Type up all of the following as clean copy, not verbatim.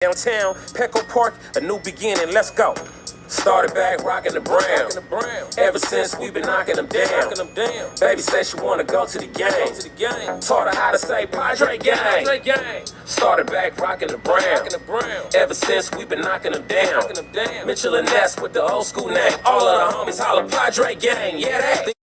Downtown, Petco Park, a new beginning, let's go. Started back rocking the brown. Ever since we been knocking them down. Baby said she wanna go to the game. Taught her how to say Padre gang. Started back rocking the brown. Ever since we been knocking them down. Mitchell and Ness with the old school name. All of the homies holler Padre gang. Yeah, that.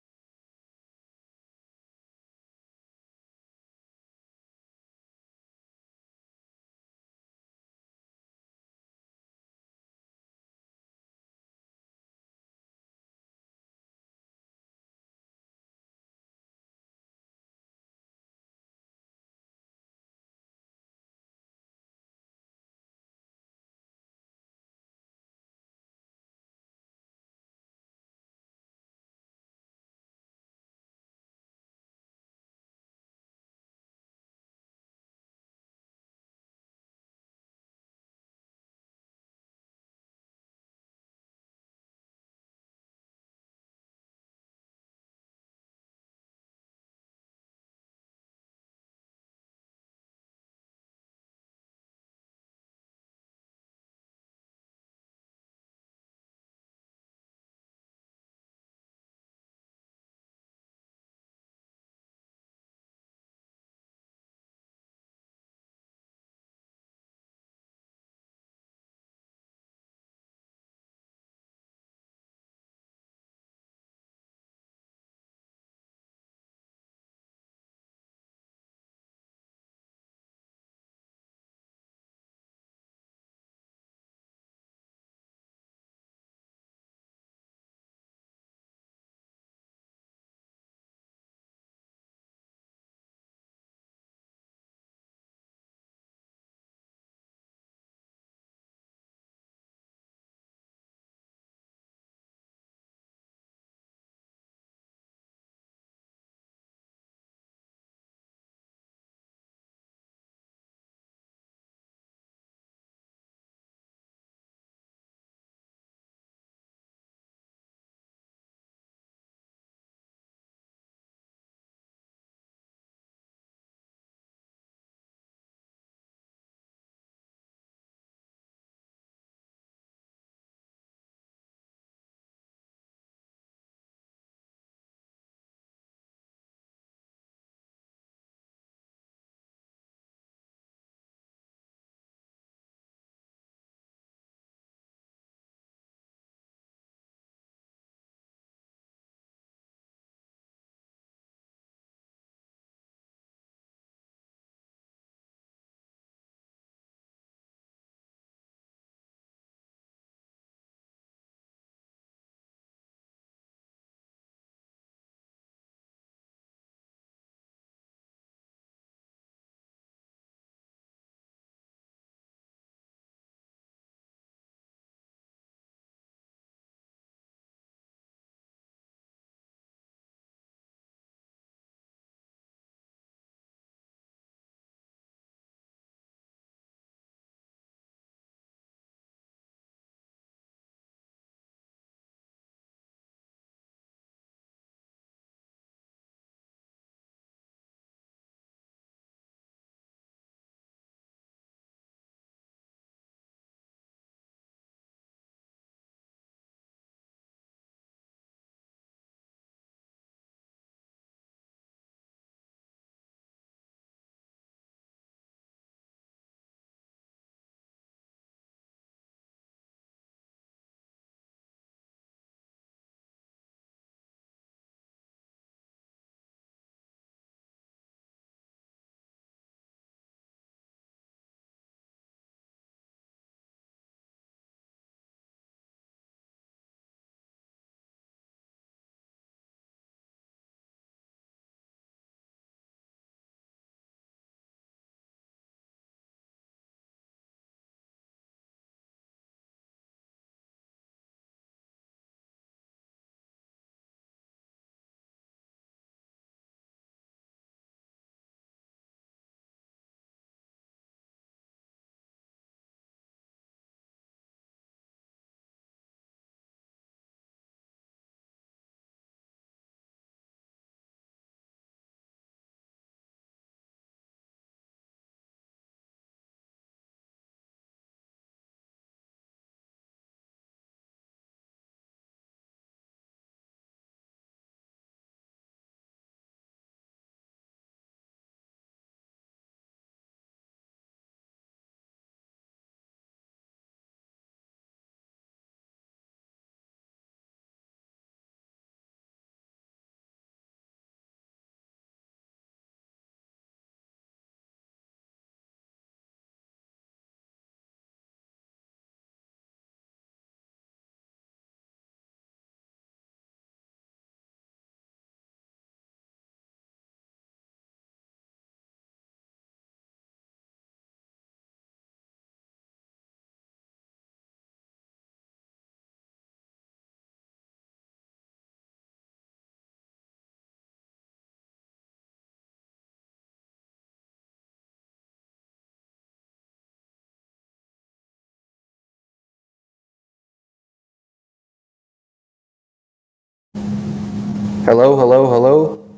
Hello, hello, hello.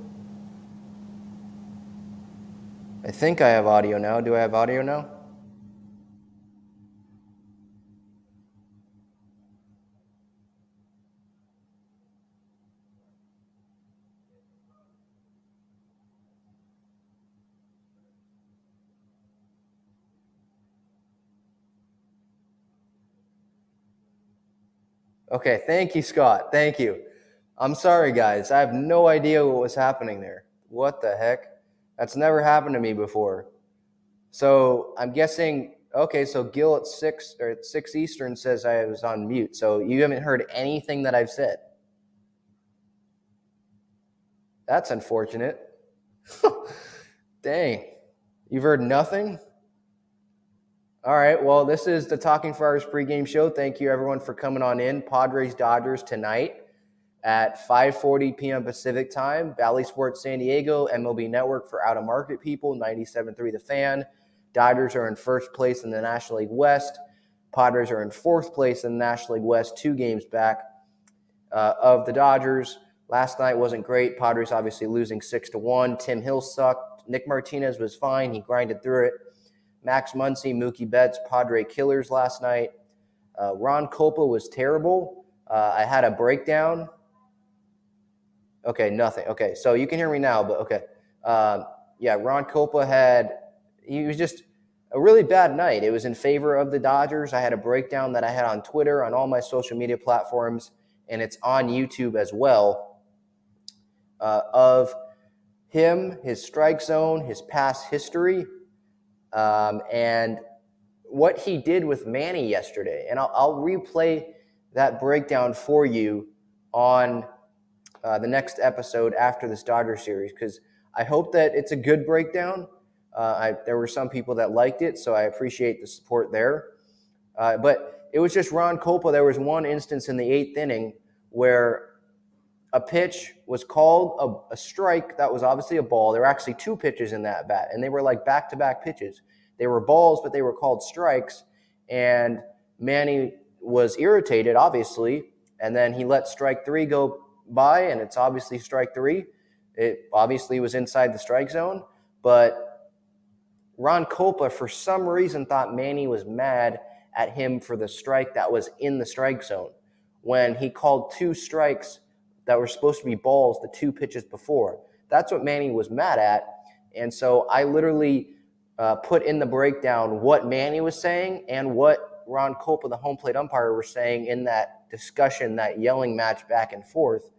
I think I have audio now. Do I have audio now? Okay, thank you, Scott. Thank you. I'm sorry, guys. I have no idea what was happening there. What the heck? That's never happened to me before. So I'm guessing, okay, so Gil at 6 Eastern says I was on mute. So you haven't heard anything that I've said. That's unfortunate. Dang. You've heard nothing? All right, well, this is the Talking Friars pregame show. Thank you, everyone, for coming on in. Padres-Dodgers tonight at 5:40 p.m. Pacific time. Bally Sports San Diego, MLB Network for out-of-market people, 97.3 The Fan. Dodgers are in first place in the National League West. Padres are in fourth place in the National League West, 2 games back of the Dodgers. Last night wasn't great. Padres obviously losing 6-1. Tim Hill sucked. Nick Martinez was fine. He grinded through it. Max Muncy, Mookie Betts, Padre killers last night. Ron Kolpa was terrible. I had a breakdown. Okay, nothing. Okay, so you can hear me now, but okay. Yeah, Ron Kolpa he was just a really bad night. It was in favor of the Dodgers. I had a breakdown that I had on Twitter, on all my social media platforms, and it's on YouTube as well, of him, his strike zone, his past history, and what he did with Manny yesterday. And I'll replay that breakdown for you on the next episode after this Dodgers series, because I hope that it's a good breakdown. There were some people that liked it, so I appreciate the support there. But it was just Ron Kolpa. There was one instance in the 8th inning where a pitch was called a strike that was obviously a ball. There were actually 2 pitches in that bat, and they were like back-to-back pitches. They were balls, but they were called strikes, and Manny was irritated, obviously, and then he let strike 3 go by, and it's obviously strike 3. It obviously was inside the strike zone, but Ron Kolpa, for some reason, thought Manny was mad at him for the strike that was in the strike zone when he called 2 strikes that were supposed to be balls the 2 pitches before. That's what Manny was mad at, and so I literally put in the breakdown what Manny was saying and what Ron Kolpa, the home plate umpire, was saying in that discussion, that yelling match back and forth.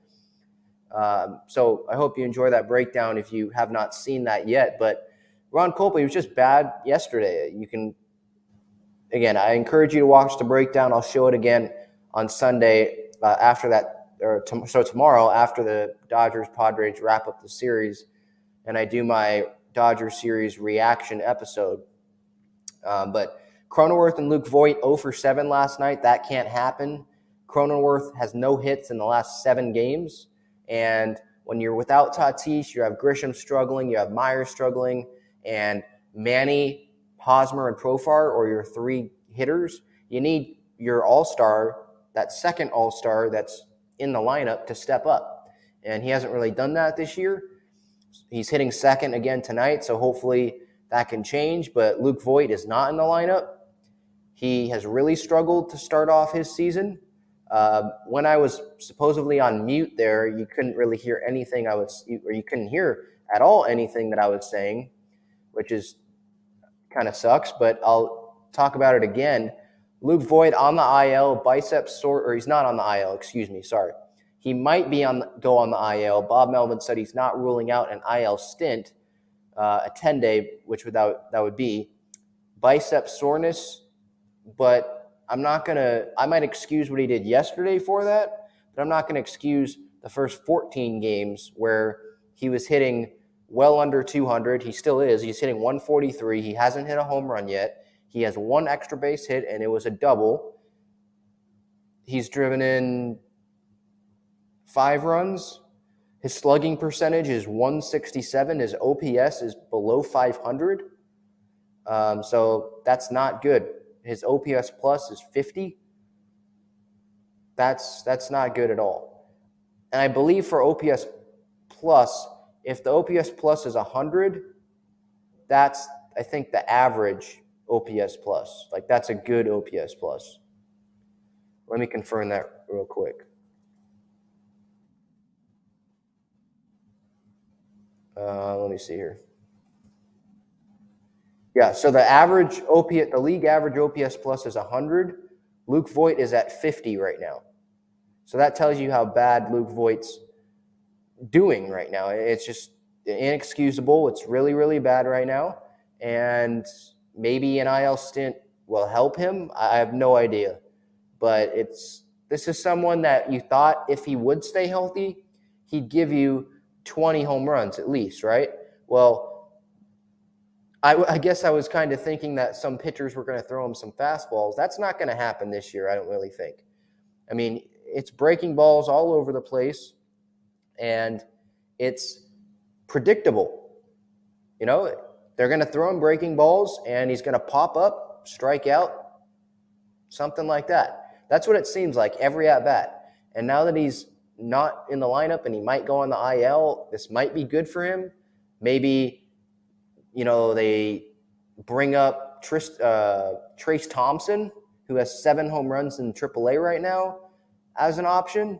So I hope you enjoy that breakdown if you have not seen that yet. But Ron Kolpa, he was just bad yesterday. Again, I encourage you to watch the breakdown. I'll show it again on Sunday after that, so tomorrow after the Dodgers-Padres wrap up the series, and I do my Dodgers series reaction episode. But Cronenworth and Luke Voit 0 for 7 last night. That can't happen. Cronenworth has no hits in the last 7 games. And when you're without Tatis, you have Grisham struggling, you have Myers struggling, and Manny, Hosmer, and Profar, or your 3 hitters. You need your all-star, that second all-star that's in the lineup, to step up. And he hasn't really done that this year. He's hitting second again tonight, so hopefully that can change. But Luke Voit is not in the lineup. He has really struggled to start off his season. When I was supposedly on mute there, you couldn't really hear anything you couldn't hear at all anything that I was saying, which is kind of sucks, but I'll talk about it again. Luke Voit on the IL, biceps sore, or he's not on the IL, sorry. He might go on the IL. Bob Melvin said he's not ruling out an IL stint, a 10-day, that would be bicep soreness, but I might excuse what he did yesterday for that, but I'm not going to excuse the first 14 games where he was hitting well under 200. He still is. He's hitting 143. He hasn't hit a home run yet. He has 1 extra base hit, and it was a double. He's driven in 5 runs. His slugging percentage is 167. His OPS is below 500. So that's not good. His OPS plus is 50. That's not good at all. And I believe for OPS plus, if the OPS plus is 100, that's, I think, the average OPS plus. Like, that's a good OPS plus. Let me confirm that real quick. Let me see here. Yeah, so the league average OPS plus is 100. Luke Voit is at 50 right now. So that tells you how bad Luke Voit's doing right now. It's just inexcusable. It's really, really bad right now. And maybe an IL stint will help him. I have no idea. But this is someone that you thought if he would stay healthy, he'd give you 20 home runs at least, right? Well, I guess I was kind of thinking that some pitchers were going to throw him some fastballs. That's not going to happen this year, I don't really think. I mean, it's breaking balls all over the place, and it's predictable. You know, they're going to throw him breaking balls, and he's going to pop up, strike out, something like that. That's what it seems like every at-bat. And now that he's not in the lineup and he might go on the IL, this might be good for him. Maybe, you know, they bring up Trace Thompson, who has 7 home runs in AAA right now, as an option.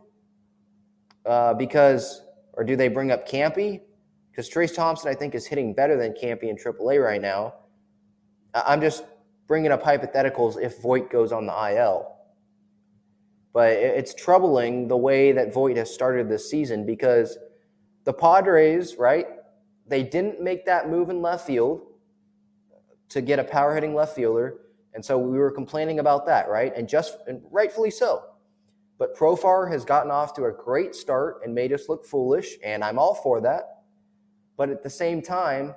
Or do they bring up Campy? Because Trace Thompson, I think, is hitting better than Campy in AAA right now. I'm just bringing up hypotheticals if Voit goes on the IL. But it's troubling the way that Voit has started this season, because the Padres, right, they didn't make that move in left field to get a power-hitting left fielder, and so we were complaining about that, right? And rightfully so. But Profar has gotten off to a great start and made us look foolish, and I'm all for that. But at the same time,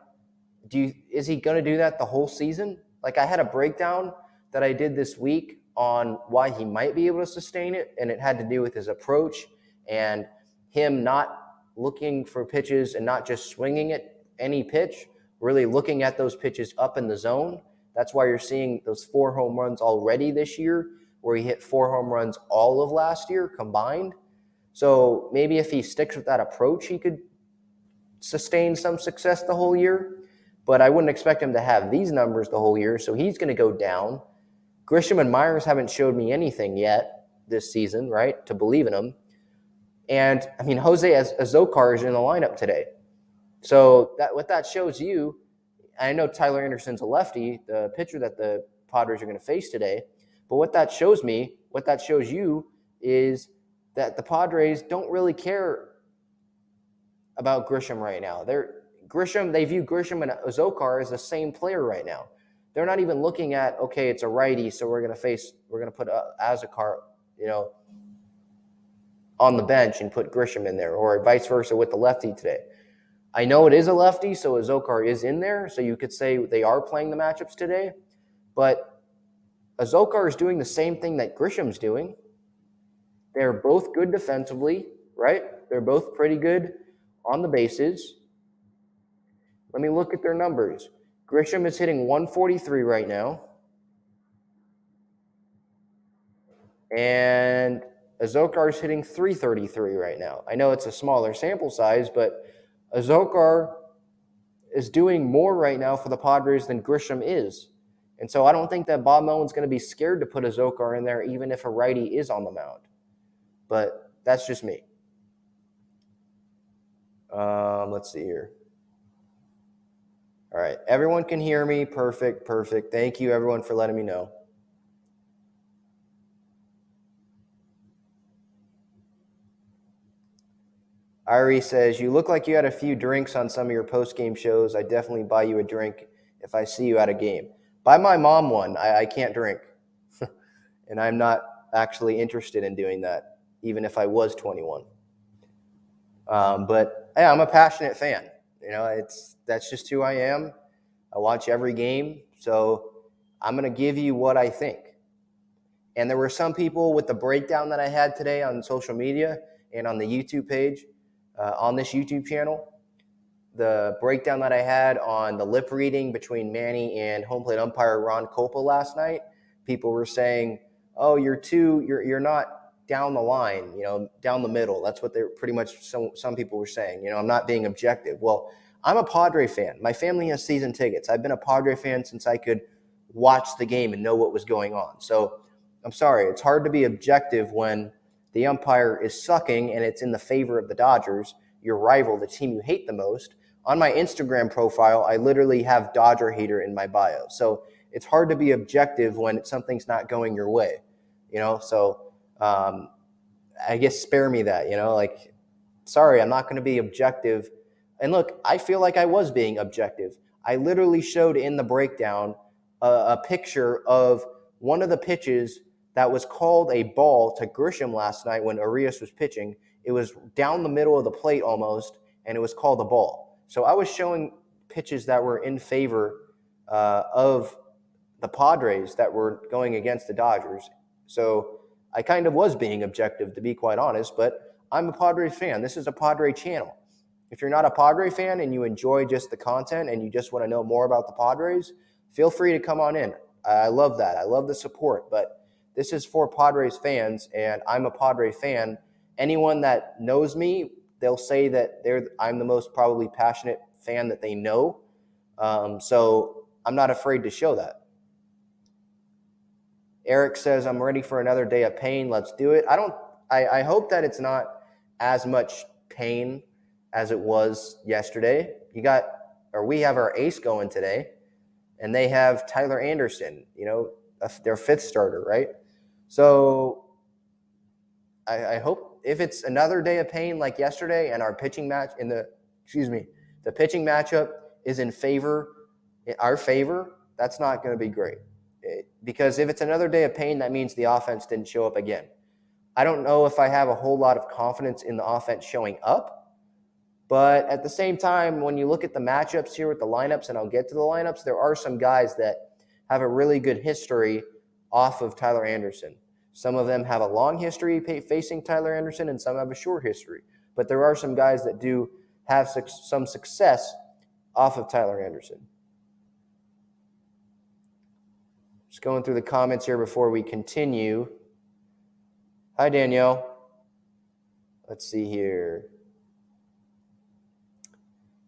is he going to do that the whole season? Like, I had a breakdown that I did this week on why he might be able to sustain it, and it had to do with his approach and him not looking for pitches and not just swinging at any pitch, really looking at those pitches up in the zone. That's why you're seeing those 4 home runs already this year, where he hit 4 home runs all of last year combined. So maybe if he sticks with that approach, he could sustain some success the whole year. But I wouldn't expect him to have these numbers the whole year, so he's going to go down. Grisham and Myers haven't showed me anything yet this season, right, to believe in them. And, I mean, Jose Azocar is in the lineup today. So what that shows you, I know Tyler Anderson's a lefty, the pitcher that the Padres are going to face today, but what that shows you is that the Padres don't really care about Grisham right now. They view Grisham and Azocar as the same player right now. They're not even looking at, okay, it's a righty, so we're going to put Azocar, on the bench and put Grisham in there, or vice versa with the lefty today. I know it is a lefty, so Azocar is in there, so you could say they are playing the matchups today, but Azocar is doing the same thing that Grisham's doing. They're both good defensively, right? They're both pretty good on the bases. Let me look at their numbers. Grisham is hitting 143 right now. And Azocar is hitting 333 right now. I know it's a smaller sample size, but Azocar is doing more right now for the Padres than Grisham is. And so I don't think that Bob Melvin's going to be scared to put Azocar in there, even if a righty is on the mound. But that's just me. Let's see here. All right. Everyone can hear me. Perfect. Thank you, everyone, for letting me know. Irie says, you look like you had a few drinks on some of your post-game shows. I definitely buy you a drink if I see you at a game. Buy my mom one. I can't drink. And I'm not actually interested in doing that, even if I was 21. But yeah, I'm a passionate fan. That's just who I am. I watch every game, so I'm going to give you what I think. And there were some people with the breakdown that I had today on social media and on the YouTube page, on this YouTube channel, the breakdown that I had on the lip reading between Manny and home plate umpire Ron Copa last night. People were saying, "Oh, you're not down the line, down the middle. That's what they're pretty much some people were saying. I'm not being objective. Well, I'm a Padre fan. My family has season tickets. I've been a Padre fan since I could watch the game and know what was going on. So I'm sorry. It's hard to be objective when the umpire is sucking and it's in the favor of the Dodgers, your rival, the team you hate the most. On my Instagram profile, I literally have Dodger hater in my bio. So it's hard to be objective when something's not going your way, So I guess spare me that, sorry, I'm not going to be objective. And look, I feel like I was being objective. I literally showed in the breakdown a picture of one of the pitches that was called a ball to Grisham last night when Arias was pitching. It was down the middle of the plate almost, and it was called a ball. So I was showing pitches that were in favor of the Padres that were going against the Dodgers. So I kind of was being objective, to be quite honest, but I'm a Padres fan. This is a Padre channel. If you're not a Padre fan and you enjoy just the content and you just want to know more about the Padres, feel free to come on in. I love that. I love the support, but this is for Padres fans, and I'm a Padre fan. Anyone that knows me, they'll say that I'm the most probably passionate fan that they know. So I'm not afraid to show that. Eric says, I'm ready for another day of pain. Let's do it. I hope that it's not as much pain as it was yesterday. We have our ace going today, and they have Tyler Anderson, their fifth starter, right? So I hope if it's another day of pain like yesterday and our pitching match the pitching matchup is in our favor, that's not going to be great. Because if it's another day of pain, that means the offense didn't show up again. I don't know if I have a whole lot of confidence in the offense showing up, but at the same time, when you look at the matchups here with the lineups, and I'll get to the lineups, there are some guys that have a really good history off of Tyler Anderson. Some of them have a long history facing Tyler Anderson, and some have a short history. But there are some guys that do have some success off of Tyler Anderson. Just going through the comments here before we continue. Hi, Danielle. Let's see here.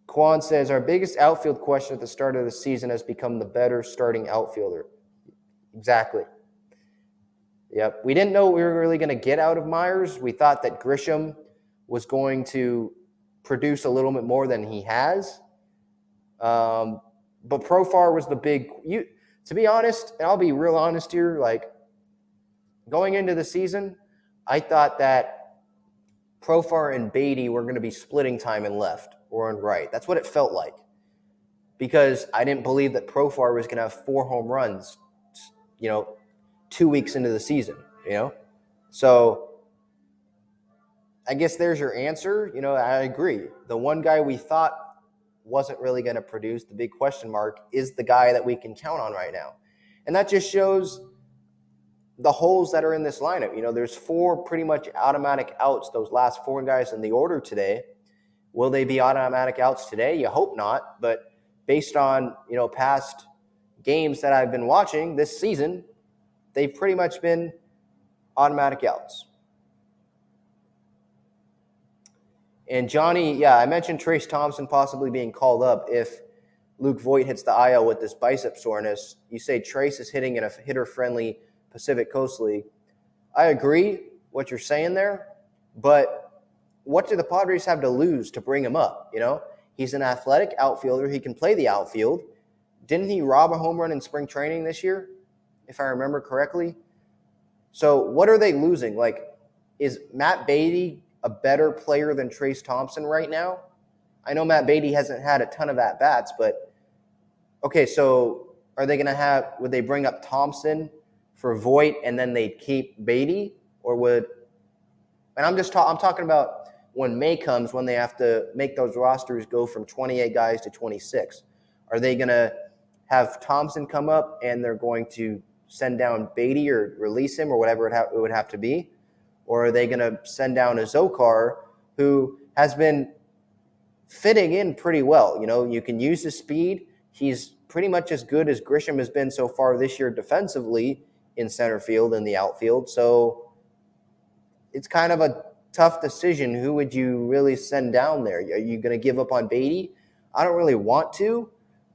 Quan says, our biggest outfield question at the start of the season has become the better starting outfielder. Exactly. Yep. We didn't know what we were really going to get out of Myers. We thought that Grisham was going to produce a little bit more than he has. But Profar was the big – to be honest, and I'll be real honest here, going into the season, I thought that Profar and Beatty were going to be splitting time in left or in right. That's what it felt like, because I didn't believe that Profar was going to have 4 home runs, 2 weeks into the season, So I guess there's your answer. I agree. The one guy we thought wasn't really going to produce, the big question mark, is the guy that we can count on right now. And that just shows the holes that are in this lineup. There's 4 pretty much automatic outs, those last 4 guys in the order today. Will they be automatic outs today? You hope not. But based on, past games that I've been watching this season, they've pretty much been automatic outs. And Johnny, I mentioned Trace Thompson possibly being called up if Luke Voit hits the IL with this bicep soreness. You say Trace is hitting in a hitter-friendly Pacific Coast League. I agree what you're saying there, but what do the Padres have to lose to bring him up? He's an athletic outfielder. He can play the outfield. Didn't he rob a home run in spring training this year, if I remember correctly? So what are they losing? Is Matt Beatty a better player than Trace Thompson right now? I know Matt Beatty hasn't had a ton of at-bats, but okay, so are they going to would they bring up Thompson for Voit and then they'd keep Beatty? And I'm talking about when May comes, when they have to make those rosters go from 28 guys to 26. Are they going to have Thompson come up and they're going to send down Beatty or release him or whatever it would have to be? Or are they going to send down a Zokar who has been fitting in pretty well? You can use his speed. He's pretty much as good as Grisham has been so far this year defensively in center field and the outfield. So it's kind of a tough decision. Who would you really send down there? Are you going to give up on Beatty? I don't really want to,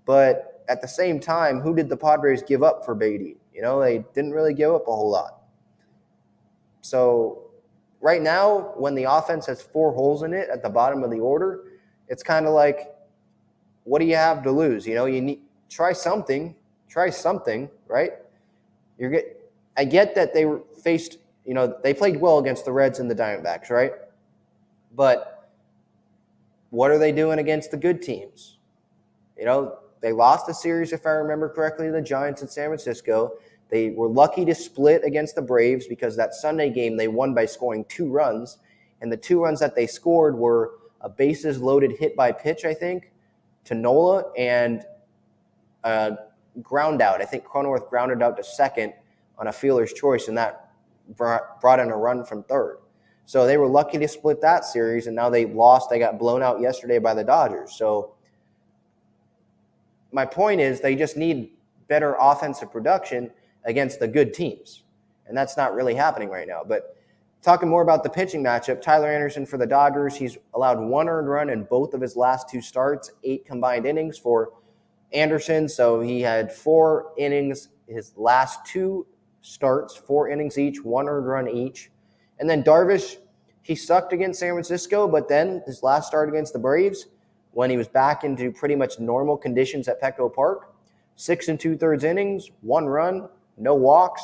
but at the same time, who did the Padres give up for Beatty? They didn't really give up a whole lot. So right now, when the offense has 4 holes in it at the bottom of the order, it's kind of like, what do you have to lose? You need try something, right? I get that they were faced, they played well against the Reds and the Diamondbacks, right? But what are they doing against the good teams? They lost the series, if I remember correctly, to the Giants in San Francisco. They were lucky to split against the Braves because that Sunday game they won by scoring 2 runs. And the 2 runs that they scored were a bases-loaded hit by pitch, I think, to Nola, and a ground out. I think Cronenworth grounded out to second on a fielder's choice, and that brought in a run from third. So they were lucky to split that series, and now they lost. They got blown out yesterday by the Dodgers. So my point is they just need better offensive production against the good teams, and that's not really happening right now. But talking more about the pitching matchup, Tyler Anderson for the Dodgers, he's allowed 1 earned run in both of his last 2 starts, 8 combined innings for Anderson. So he had 4 innings his last 2 starts, 4 innings each, 1 earned run each. And then Darvish, he sucked against San Francisco, but then his last start against the Braves, when he was back into pretty much normal conditions at Petco Park, 6 2/3 innings, 1 run, no walks.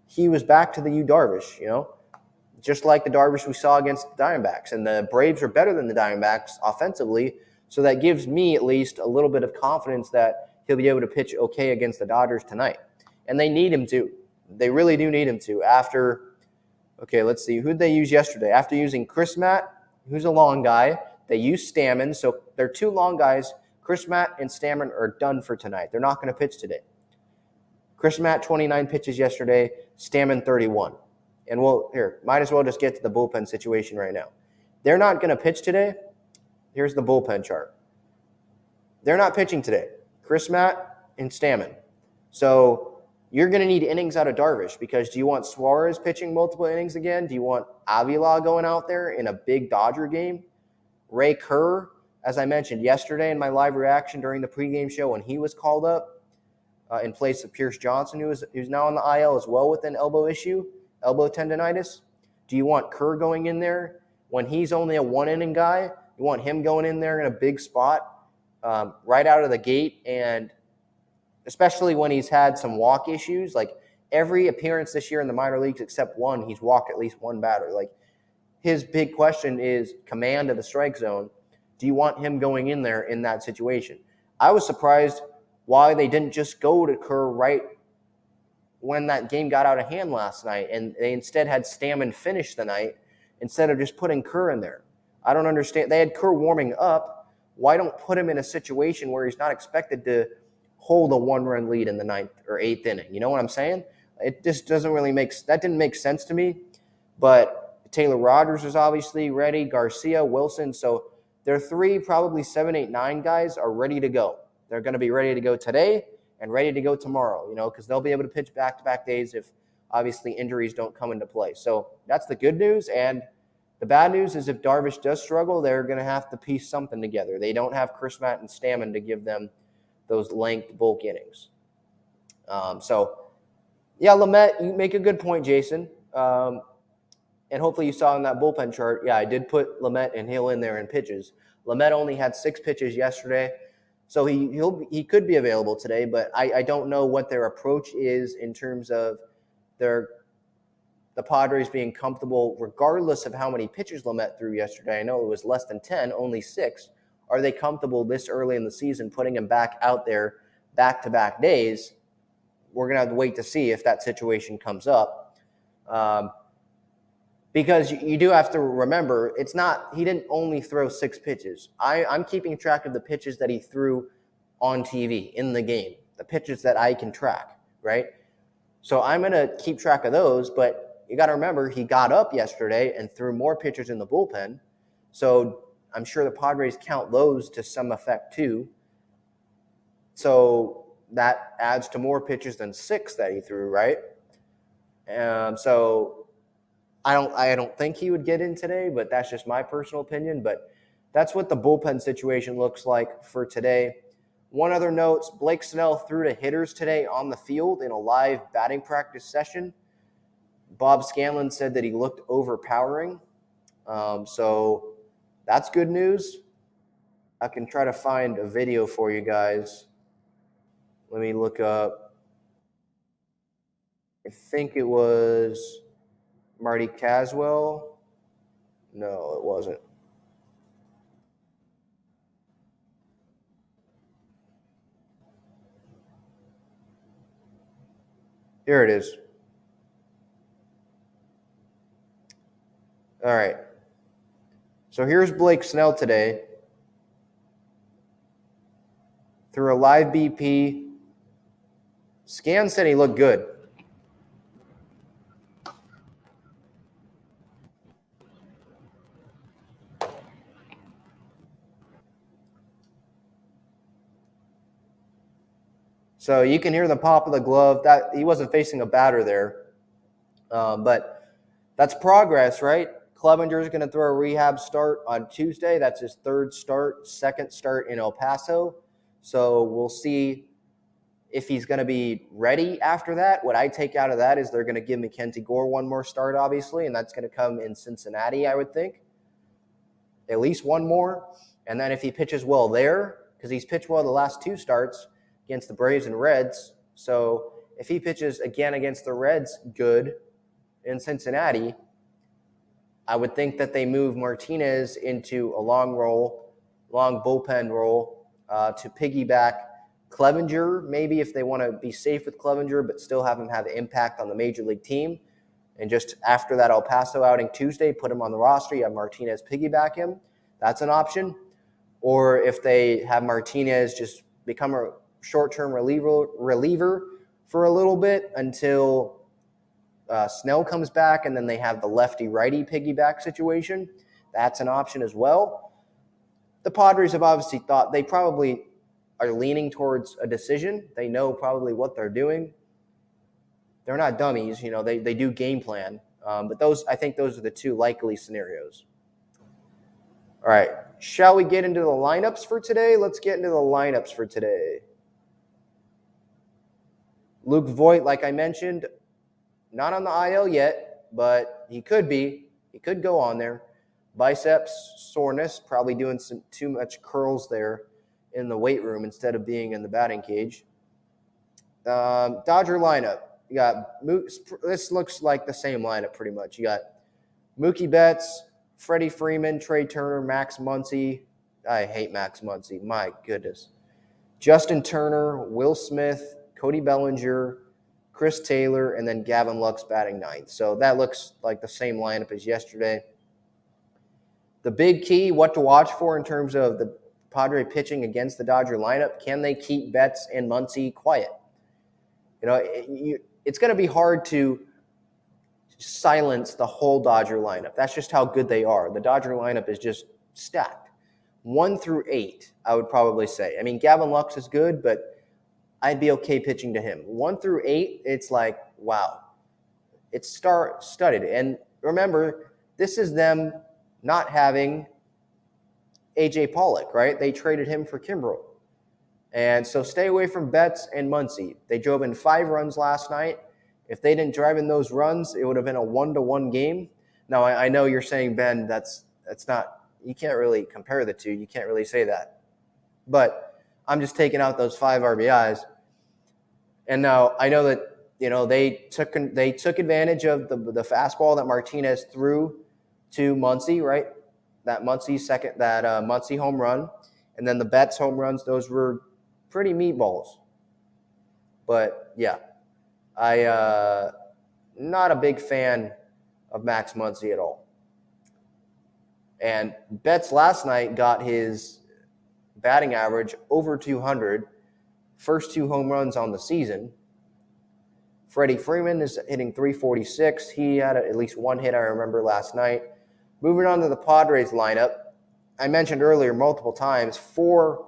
He was back to the Darvish, just like the Darvish we saw against the Diamondbacks. And the Braves are better than the Diamondbacks offensively, so that gives me at least a little bit of confidence that he'll be able to pitch okay against the Dodgers tonight. And they need him to. They really do need him to. Let's see, who'd they use yesterday? After using Chris Matt, who's a long guy, they used Stammen. So they're 2 long guys. Chris Matt and Stammen are done for tonight. They're not going to pitch today. Chris Matt, 29 pitches yesterday, Stammen 31. And might as well just get to the bullpen situation right now. They're not going to pitch today. Here's the bullpen chart. They're not pitching today. Chris Matt and Stammen. So you're going to need innings out of Darvish, because do you want Suarez pitching multiple innings again? Do you want Avila going out there in a big Dodger game? Ray Kerr, as I mentioned yesterday in my live reaction during the pregame show when he was called up in place of Pierce Johnson, who's now on the IL as well with an elbow tendonitis. Do you want Kerr going in there when he's only a 1-inning guy? You want him going in there in a big spot right out of the gate, and especially when he's had some walk issues. Like every appearance this year in the minor leagues except one, he's walked at least 1 batter. Like his big question is command of the strike zone. Do you want him going in there in that situation? I was surprised why they didn't just go to Kerr right when that game got out of hand last night, and they instead had Stammen finish the night instead of just putting Kerr in there. I don't understand. They had Kerr warming up. Why don't put him in a situation where he's not expected to hold a 1-run lead in the 9th or 8th inning? You know what I'm saying? It just doesn't really that didn't make sense to me. But Taylor Rogers is obviously ready, Garcia, Wilson. So their 3, probably 7, 8, 9 guys are ready to go. They're going to be ready to go today and ready to go tomorrow, because they'll be able to pitch back-to-back days if obviously injuries don't come into play. So that's the good news. And the bad news is if Darvish does struggle, they're going to have to piece something together. They don't have Chris Matt and Stammen to give them those length bulk innings. Lamet, you make a good point, Jason. And hopefully you saw in that bullpen chart, I did put Lamet and Hill in there in pitches. Lamet only had 6 pitches yesterday, so he could be available today, but I don't know what their approach is in terms of the Padres being comfortable regardless of how many pitches Lamet threw yesterday. I know it was less than 10, only 6. Are they comfortable this early in the season putting him back out there back-to-back days? We're going to have to wait to see if that situation comes up. Because you do have to remember, he didn't only throw 6 pitches. I'm keeping track of the pitches that he threw on TV in the game, the pitches that I can track, right? So I'm going to keep track of those, but you got to remember he got up yesterday and threw more pitchers in the bullpen. So I'm sure the Padres count those to some effect too. So that adds to more pitches than 6 that he threw, right? So I don't think he would get in today, but that's just my personal opinion. But that's what the bullpen situation looks like for today. One other note, Blake Snell threw to hitters today on the field in a live batting practice session. Bob Scanlon said that he looked overpowering. So that's good news. I can try to find a video for you guys. Let me look up. I think it was Marty Caswell. No, it wasn't. Here it is. All right. So here's Blake Snell today. Through a live BP. Scan said he looked good. So you can hear the pop of the glove. That he wasn't facing a batter there. But that's progress, right? Clevenger is going to throw a rehab start on Tuesday. That's his second start in El Paso. So we'll see if he's going to be ready after that. What I take out of that is they're going to give Mackenzie Gore one more start, obviously, and that's going to come in Cincinnati, I would think. At least one more. And then if he pitches well there, because he's pitched well the last two starts against the Braves and Reds. So if he pitches again against the Reds, good, in Cincinnati, I would think that they move Martinez into a long bullpen role to piggyback Clevenger, maybe if they want to be safe with Clevenger but still have him have impact on the major league team. And just after that El Paso outing Tuesday, put him on the roster. You have Martinez piggyback him. That's an option. Or if they have Martinez just become a short-term reliever for a little bit until Snell comes back, and then they have the lefty-righty piggyback situation. That's an option as well. The Padres have obviously thought they probably are leaning towards a decision. They know probably what they're doing. They're not dummies, they do game plan. But I think those are the two likely scenarios. All right, shall we get into the lineups for today? Let's get into the lineups for today. Luke Voit, like I mentioned, not on the IL yet, but he could be. He could go on there. Biceps soreness, probably doing some too much curls there in the weight room instead of being in the batting cage. Dodger lineup. You got this looks like the same lineup pretty much. You got Mookie Betts, Freddie Freeman, Trey Turner, Max Muncy. I hate Max Muncy. My goodness. Justin Turner, Will Smith, Cody Bellinger, Chris Taylor, and then Gavin Lux batting ninth. So that looks like the same lineup as yesterday. The big key, what to watch for in terms of the Padre pitching against the Dodger lineup, can they keep Betts and Muncy quiet? It's going to be hard to silence the whole Dodger lineup. That's just how good they are. The Dodger lineup is just stacked. 1 through 8, I would probably say. I mean, Gavin Lux is good, but I'd be okay pitching to him. 1 through 8, it's like, wow. It's star-studded. And remember, this is them not having A.J. Pollock, right? They traded him for Kimbrel. And so stay away from Betts and Muncy. They drove in 5 runs last night. If they didn't drive in those runs, it would have been a 1-1 game. Now, I know you're saying, Ben, that's not – you can't really compare the two. You can't really say that. But I'm just taking out those 5 RBIs. And now I know that, they took advantage of the fastball that Martinez threw to Muncy, right? That Muncy home run. And then the Betts home runs, those were pretty meatballs. But, yeah, not a big fan of Max Muncy at all. And Betts last night got his batting average over 200, first 2 home runs on the season. Freddie Freeman is hitting 346. He had at least 1 hit, I remember, last night. Moving on to the Padres lineup, I mentioned earlier multiple times, 4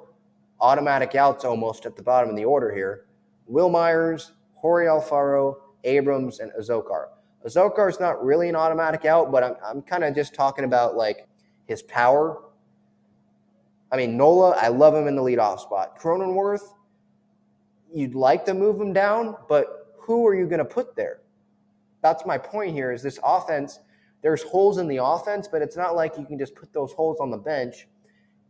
automatic outs almost at the bottom of the order here. Will Myers, Jorge Alfaro, Abrams, and Azócar. Azokar's not really an automatic out, but I'm kind of just talking about like his power. I mean, Nola, I love him in the leadoff spot. Cronenworth, you'd like to move him down, but who are you going to put there? That's my point here is this offense, there's holes in the offense, but it's not like you can just put those holes on the bench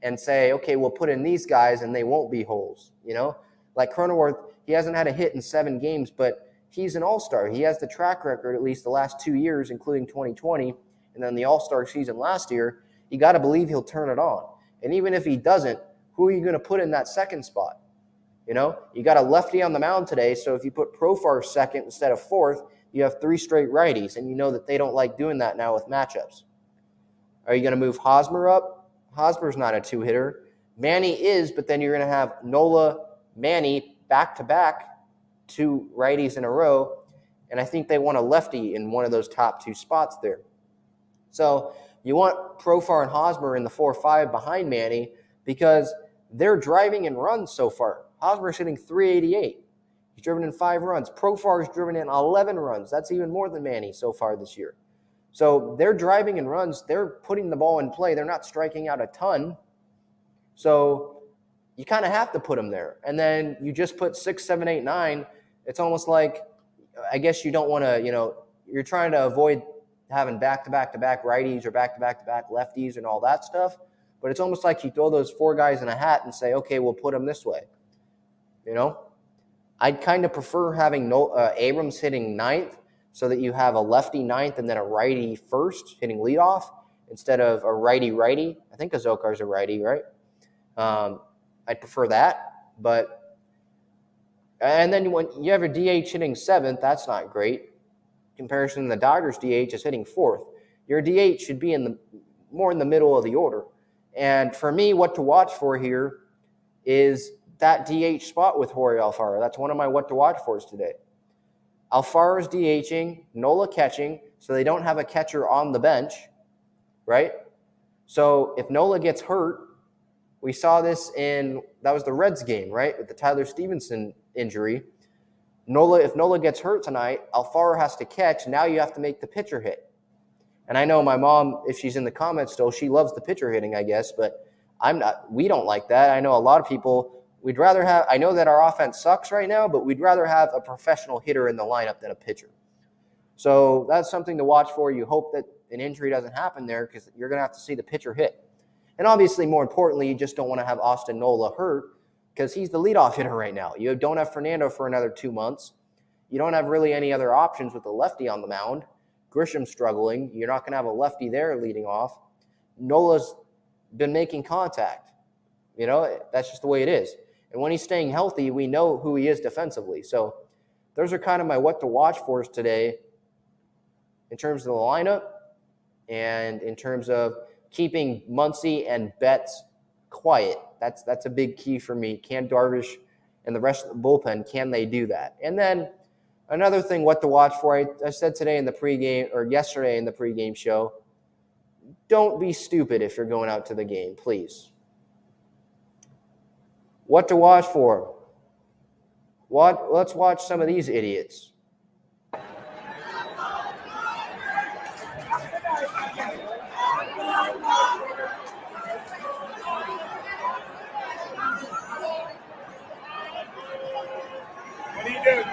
and say, okay, we'll put in these guys and they won't be holes, you know? Like Cronenworth, he hasn't had a hit in 7 games, but he's an all-star. He has the track record at least the last 2 years, including 2020, and then the all-star season last year. You got to believe he'll turn it on. And even if he doesn't, who are you going to put in that second spot? You know, you got a lefty on the mound today, so if you put Profar second instead of fourth, you have 3 straight righties, and you know that they don't like doing that now with matchups. Are you going to move Hosmer up? Hosmer's not a 2-hitter. Manny is, but then you're going to have Nola, Manny back-to-back, 2 righties in a row, and I think they want a lefty in one of those top 2 spots there. So you want Profar and Hosmer in the 4-5 behind Manny because they're driving in runs so far. Hosmer's hitting .388. He's driven in 5 runs. Profar's driven in 11 runs. That's even more than Manny so far this year. So they're driving in runs. They're putting the ball in play. They're not striking out a ton. So you kind of have to put them there. And then you just put 6, 7, 8, 9. It's almost like, I guess you don't want to, you know, you're trying to avoid having back-to-back-to-back righties or back-to-back-to-back lefties and all that stuff. But it's almost like you throw those 4 guys in a hat and say, okay, we'll put them this way. You know? I'd kind of prefer having Abrams hitting 9th so that you have a lefty 9th and then a righty first hitting leadoff instead of a righty-righty. I think Azokar's a righty, right? I'd prefer that. And then when you have a DH hitting 7th, that's not great. In comparison to the Dodgers, DH is hitting 4th. Your DH should be more in the middle of the order. And for me, what to watch for here is that DH spot with Jorge Alfaro. That's one of my what to watch fors today. Alfaro's DHing, Nola catching, so they don't have a catcher on the bench, right? So if Nola gets hurt, we saw this that was the Reds game, right, with the Tyler Stevenson injury. If Nola gets hurt tonight, Alfaro has to catch. Now you have to make the pitcher hit. And I know my mom, if she's in the comments still, she loves the pitcher hitting, I guess, but I'm not. We don't like that. I know a lot of people, we'd rather have, I know that our offense sucks right now, but we'd rather have a professional hitter in the lineup than a pitcher. So that's something to watch for. You hope that an injury doesn't happen there because you're going to have to see the pitcher hit. And obviously, more importantly, you just don't want to have Austin Nola hurt because he's the leadoff hitter right now. You don't have Fernando for another 2 months. You don't have really any other options with a lefty on the mound. Grisham's struggling. You're not going to have a lefty there leading off. Nola's been making contact. You know, that's just the way it is. And when he's staying healthy, we know who he is defensively. So those are kind of my what to watch for today in terms of the lineup and in terms of keeping Muncy and Betts quiet. That's a big key for me. Can Darvish and the rest of the bullpen, can they do that? And then another thing, what to watch for, I said today in the pregame, or yesterday in the pregame show, don't be stupid if you're going out to the game, please. What to watch for? Let's watch some of these idiots. What are you doing?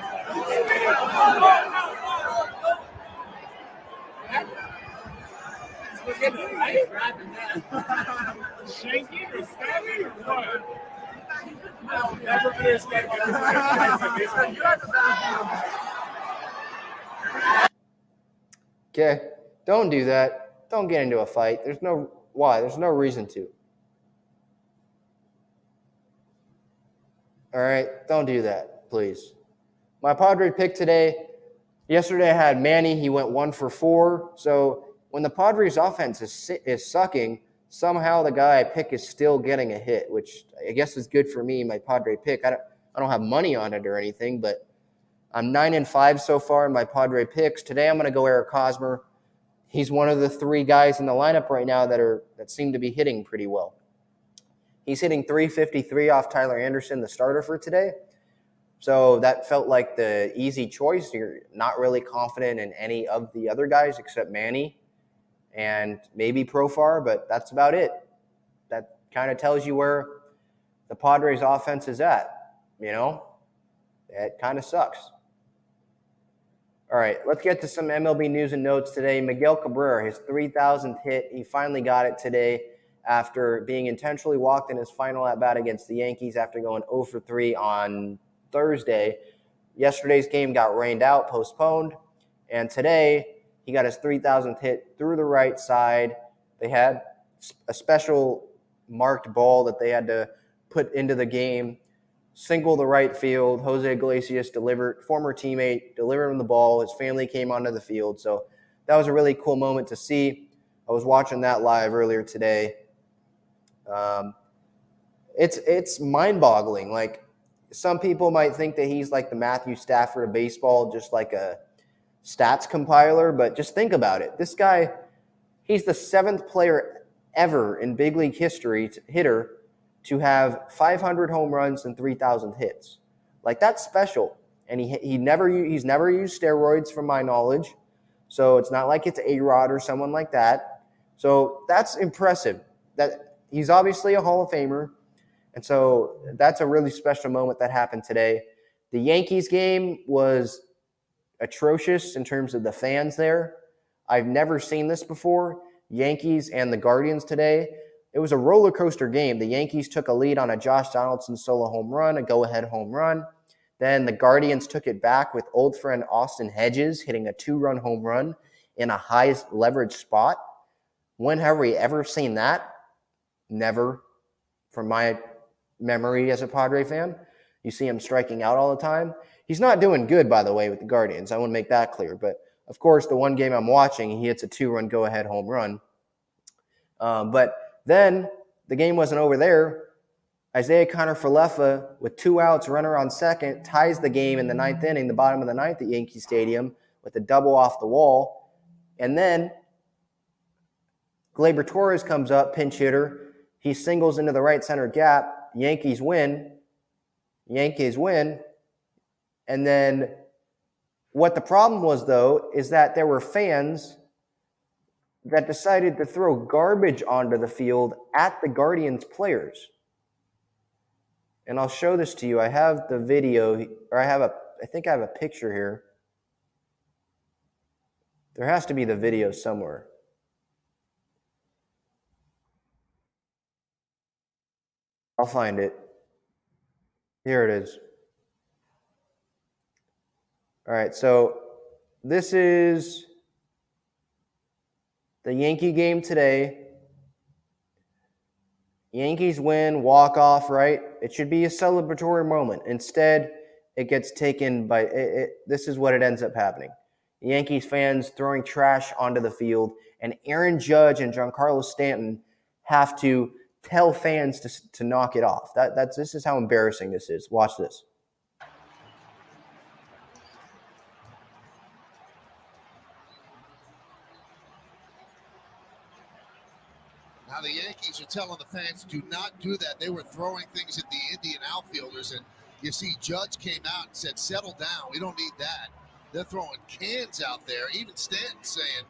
We're getting right? Shanky or Stabby or what? I'll never understand what Okay, don't do that. Don't get into a fight. There's no reason to. All right, don't do that, please. My Padre pick today, yesterday I had Manny. He went 1 for 4. So when the Padres offense is sucking, somehow the guy I pick is still getting a hit, which I guess is good for me, my Padre pick. I don't have money on it or anything, but I'm 9-5 so far in my Padre picks. Today I'm going to go Eric Hosmer. He's one of the 3 guys in the lineup right now that seem to be hitting pretty well. He's hitting .353 off Tyler Anderson, the starter for today. So that felt like the easy choice. You're not really confident in any of the other guys except Manny and maybe Profar, but that's about it. That kind of tells you where the Padres offense is at, you know? It kind of sucks. All right, let's get to some MLB news and notes today. Miguel Cabrera, his 3,000th hit. He finally got it today after being intentionally walked in his final at-bat against the Yankees after going 0 for 3 on Thursday. Yesterday's game got rained out, postponed, and today he got his 3,000th hit through the right side. They had a special marked ball that they had to put into the game, single the right field. Jose Iglesias delivered, former teammate, delivered him the ball. His family came onto the field, so that was a really cool moment to see. I was watching that live earlier today. It's mind-boggling. Like, some people might think that he's like the Matthew Stafford of baseball, just like a stats compiler, but just think about it. This guy, he's the 7th player ever in big league history hitter to have 500 home runs and 3,000 hits. Like, that's special. And he's never used steroids from my knowledge. So it's not like it's A-Rod or someone like that. So that's impressive. That he's obviously a Hall of Famer. And so that's a really special moment that happened today. The Yankees game was atrocious in terms of the fans there. I've never seen this before. Yankees and the Guardians today. It was a roller coaster game. The Yankees took a lead on a Josh Donaldson solo home run, a go-ahead home run. Then the Guardians took it back with old friend Austin Hedges hitting a 2-run home run in a high leverage spot. When have we ever seen that? Never. From my memory as a Padre fan. You see him striking out all the time. He's not doing good, by the way, with the Guardians. I want to make that clear. But, of course, the one game I'm watching, he hits a 2-run go-ahead home run. But then the game wasn't over there. Isaiah Kiner-Falefa, with 2 outs, runner on second, ties the game in the 9th inning, the bottom of the 9th at Yankee Stadium, with a double off the wall. And then Gleyber Torres comes up, pinch hitter. He singles into the right center gap. Yankees win. And then what the problem was, though, is that there were fans that decided to throw garbage onto the field at the Guardians players. And I'll show this to you. I have the video, or I think I have a picture here. There has to be the video somewhere. I'll find it. Here it is. All right, so this is the Yankee game today. Yankees win, walk off, right? It should be a celebratory moment. Instead, it gets taken by this is what it ends up happening. Yankees fans throwing trash onto the field, and Aaron Judge and Giancarlo Stanton have to tell fans to knock it off. This is how embarrassing this is. Watch this. Now the Yankees are telling the fans, do not do that. They were throwing things at the Indian outfielders, and you see Judge came out and said, settle down. We don't need that. They're throwing cans out there. Even Stanton saying,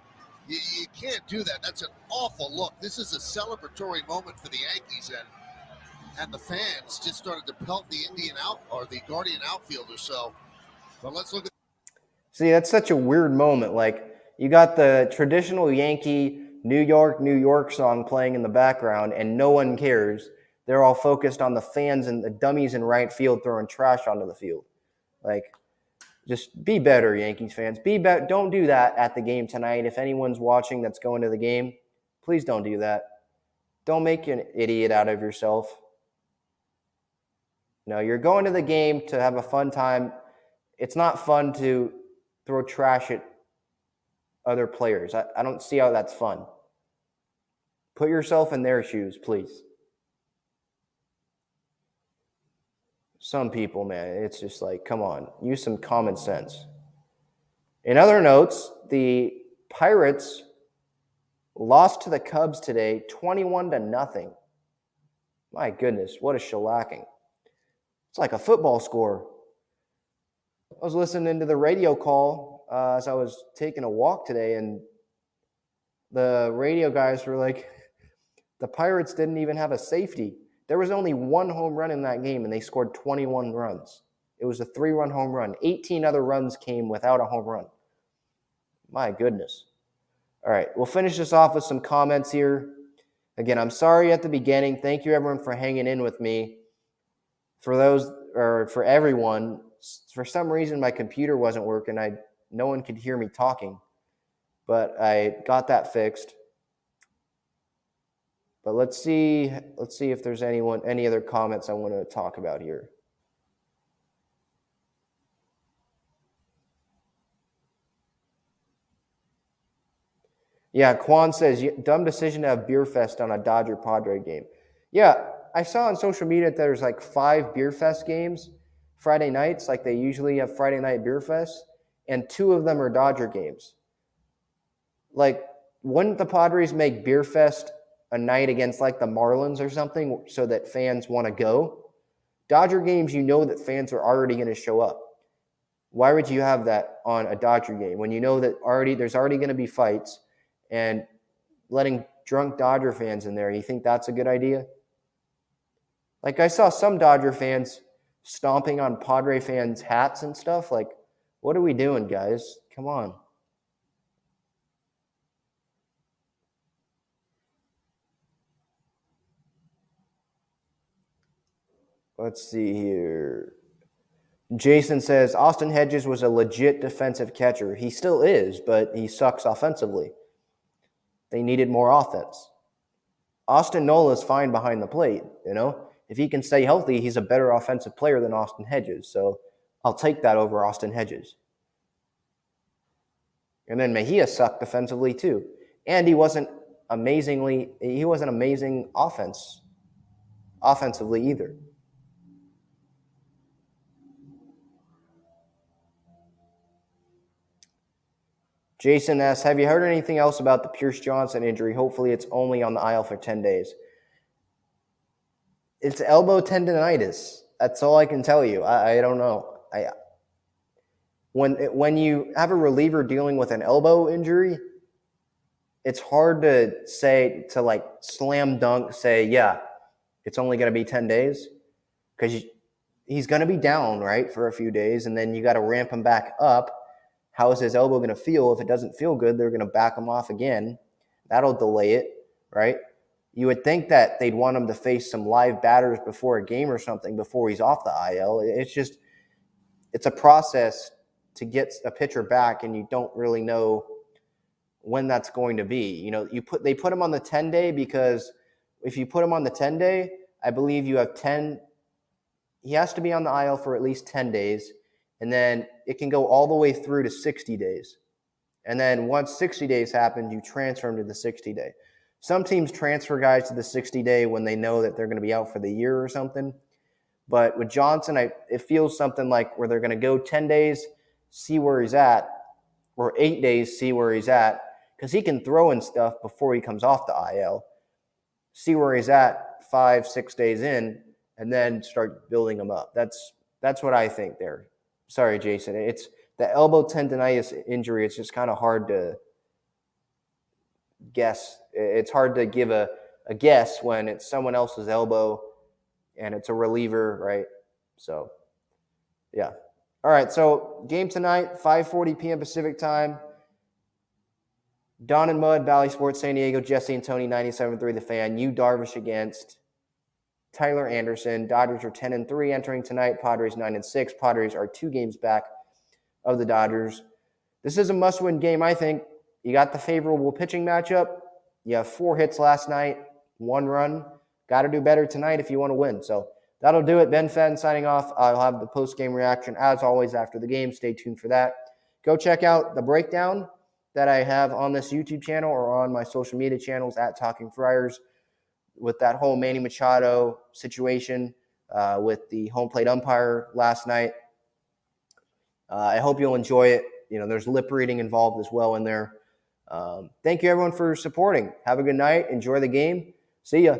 you can't do that. That's an awful look. This is a celebratory moment for the Yankees, and the fans just started to pelt the the Guardian outfielder. So, but let's look at. See, that's such a weird moment. Like, you got the traditional Yankee New York song playing in the background, and no one cares. They're all focused on the fans and the dummies in right field throwing trash onto the field. Like, just be better, Yankees fans. Be better. Don't do that at the game tonight. If anyone's watching that's going to the game, please don't do that. Don't make an idiot out of yourself. No, you're going to the game to have a fun time. It's not fun to throw trash at other players. I don't see how that's fun. Put yourself in their shoes, please. Some people, man, it's just like, come on, use some common sense. In other notes, the Pirates lost to the Cubs today, 21-0. My goodness, what a shellacking. It's like a football score. I was listening to the radio call as I was taking a walk today, and the radio guys were like, the Pirates didn't even have a safety. There was only one home run in that game, and they scored 21 runs. It was a 3-run home run. 18 other runs came without a home run. My goodness. All right, we'll finish this off with some comments here. Again, I'm sorry at the beginning. Thank you, everyone, for hanging in with me. For those, or for everyone, for some reason my computer wasn't working. No one could hear me talking, but I got that fixed. But let's see if there's any other comments I want to talk about here. Yeah, Quan says, dumb decision to have Beer Fest on a Dodger-Padre game. Yeah, I saw on social media that there's like 5 Beer Fest games Friday nights, like they usually have Friday night Beer Fest, and 2 of them are Dodger games. Like, wouldn't the Padres make Beer Fest a night against like the Marlins or something so that fans want to go? Dodger games, you know that fans are already going to show up. Why would you have that on a Dodger game when you know that there's already going to be fights? And letting drunk Dodger fans in there, you think that's a good idea? Like, I saw some Dodger fans stomping on Padre fans' hats and stuff. Like, what are we doing, guys? Come on. Let's see here. Jason says, Austin Hedges was a legit defensive catcher. He still is, but he sucks offensively. They needed more offense. Austin Nola is fine behind the plate, you know. If he can stay healthy, he's a better offensive player than Austin Hedges. So I'll take that over Austin Hedges. And then Mejia sucked defensively too. And he wasn't amazing offensively either. Jason asks, have you heard anything else about the Pierce Johnson injury? Hopefully it's only on the aisle for 10 days. It's elbow tendonitis. That's all I can tell you. I don't know. When you have a reliever dealing with an elbow injury, it's hard to slam dunk say, yeah, it's only going to be 10 days. Because he's going to be down, right, for a few days, and then you got to ramp him back up. How is his elbow going to feel? If it doesn't feel good, they're going to back him off again. That'll delay it, right? You would think that they'd want him to face some live batters before a game or something before he's off the IL. It's a process to get a pitcher back, and you don't really know when that's going to be. You know, they put him on the 10-day because if you put him on the 10-day, I believe you have 10. He has to be on the IL for at least 10 days. And then it can go all the way through to 60 days. And then once 60 days happen, you transfer them to the 60-day. Some teams transfer guys to the 60-day when they know that they're going to be out for the year or something. But with Johnson, it feels something like where they're going to go 10 days, see where he's at, or 8 days, see where he's at, because he can throw in stuff before he comes off the IL. See where he's at 5-6 days in, and then start building him up. That's what I think there. Sorry, Jason. It's the elbow tendonitis injury. It's just kind of hard to guess. It's hard to give a guess when it's someone else's elbow and it's a reliever, right? So, yeah. All right, so game tonight, 5:40 p.m. Pacific time. Don and Mud, Valley Sports San Diego, Jesse and Tony, 97.3 The Fan. You, Darvish against Tyler Anderson. Dodgers are 10-3 entering tonight. Padres 9-6. Padres are 2 games back of the Dodgers. This is a must-win game, I think. You got the favorable pitching matchup. You have 4 hits last night, 1 run. Got to do better tonight if you want to win. So that'll do it. Ben Fenn signing off. I'll have the post-game reaction as always after the game. Stay tuned for that. Go check out the breakdown that I have on this YouTube channel or on my social media channels at Talking Friars, with that whole Manny Machado situation with the home plate umpire last night. I hope you'll enjoy it. You know, there's lip reading involved as well in there. Thank you, everyone, for supporting. Have a good night. Enjoy the game. See ya.